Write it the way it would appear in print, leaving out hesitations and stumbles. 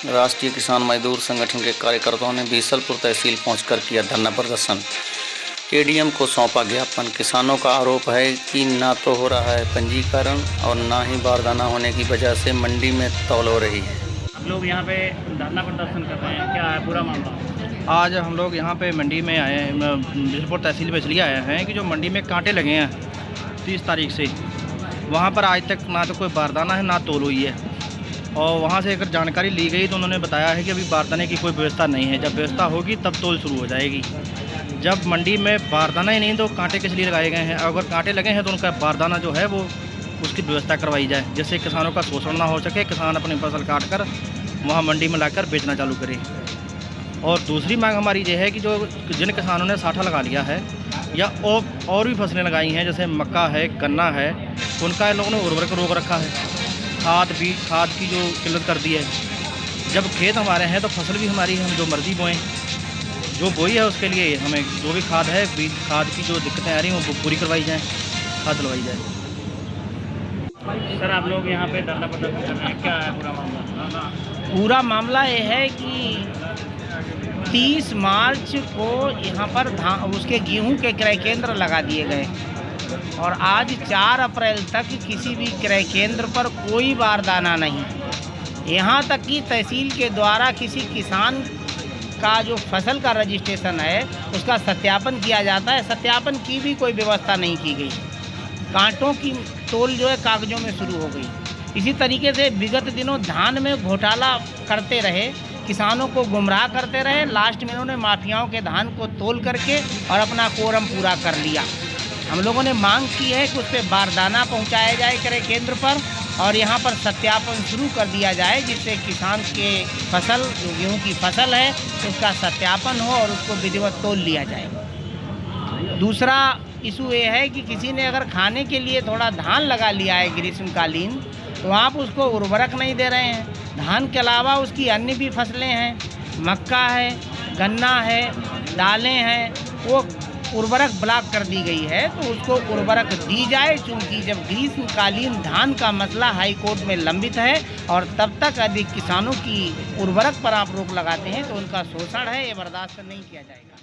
राष्ट्रीय किसान मजदूर संगठन के कार्यकर्ताओं ने बीसलपुर तहसील पहुंचकर किया धरना प्रदर्शन। एडीएम को सौंपा ज्ञापन। किसानों का आरोप है कि ना तो हो रहा है पंजीकरण और ना ही बारदाना होने की वजह से मंडी में तौल हो रही है। हम लोग यहाँ पे धरना प्रदर्शन कर रहे हैं, क्या है पूरा मामला? आज हम लोग यहाँ पे मंडी में आए हैं, बीसलपुर तहसील में इसलिए आए हैं कि जो मंडी में कांटे लगे हैं 30 तारीख से, वहाँ पर आज तक ना तो कोई बारदाना है ना तौल हुई है। और वहाँ से अगर जानकारी ली गई तो उन्होंने बताया है कि अभी बारदाने की कोई व्यवस्था नहीं है, जब व्यवस्था होगी तब तौल शुरू हो जाएगी। जब मंडी में बारदाना ही नहीं तो कांटे किस लिए लगाए गए हैं? अगर कांटे लगे हैं तो उनका बारदाना जो है वो उसकी व्यवस्था करवाई जाए, जिससे किसानों का शोषण ना हो सके, किसान अपनी फसल काट कर वहाँ मंडी में लाकर बेचना चालू करे। और दूसरी मांग हमारी ये है कि जो जिन किसानों ने साठा लगा लिया है या और भी फसलें लगाई हैं जैसे मक्का है, गन्ना है, उनका इन लोगों ने उर्वरक रोक रखा है, खाद की जो किल्लत कर दी है। जब खेत हमारे हैं तो फसल भी हमारी है, हम जो मर्जी बोएं, जो बोई है उसके लिए हमें जो भी खाद है, खाद की जो दिक्कतें आ रही हैं वो पूरी करवाई जाएँ, खाद डलवाई जाए। सर आप लोग यहाँ पे धरना प्रदर्शन कर रहे हैं, क्या है पूरा मामला? पूरा मामला ये है कि 30 मार्च को यहाँ पर उसके गेहूं के क्रय केंद्र लगा दिए गए और आज 4 अप्रैल तक किसी भी क्रय केंद्र पर कोई बारदाना नहीं। यहाँ तक कि तहसील के द्वारा किसी किसान का जो फसल का रजिस्ट्रेशन है उसका सत्यापन किया जाता है, सत्यापन की भी कोई व्यवस्था नहीं की गई। कांटों की तोल जो है कागजों में शुरू हो गई। इसी तरीके से विगत दिनों धान में घोटाला करते रहे, किसानों को गुमराह करते रहे। लास्ट में इन्होंने माफियाओं के धान को तोल करके और अपना कोरम पूरा कर लिया। हम लोगों ने मांग की है कि उस पर बारदाना पहुंचाया जाए क्रय केंद्र पर और यहाँ पर सत्यापन शुरू कर दिया जाए, जिससे किसान के फसल जो गेहूँ की फसल है उसका सत्यापन हो और उसको विधिवत तोल लिया जाए। दूसरा इशू ये है कि किसी ने अगर खाने के लिए थोड़ा धान लगा लिया है ग्रीष्मकालीन, तो आप उसको उर्वरक नहीं दे रहे हैं। धान के अलावा उसकी अन्य भी फसलें हैं, मक्का है, गन्ना है, दालें हैं, वो उर्वरक ब्लॉक कर दी गई है, तो उसको उर्वरक दी जाए। चूँकि जब ग्रीष्मकालीन धान का मसला हाई कोर्ट में लंबित है और तब तक यदि किसानों की उर्वरक पर आप रोक लगाते हैं तो उनका शोषण है, ये बर्दाश्त नहीं किया जाएगा।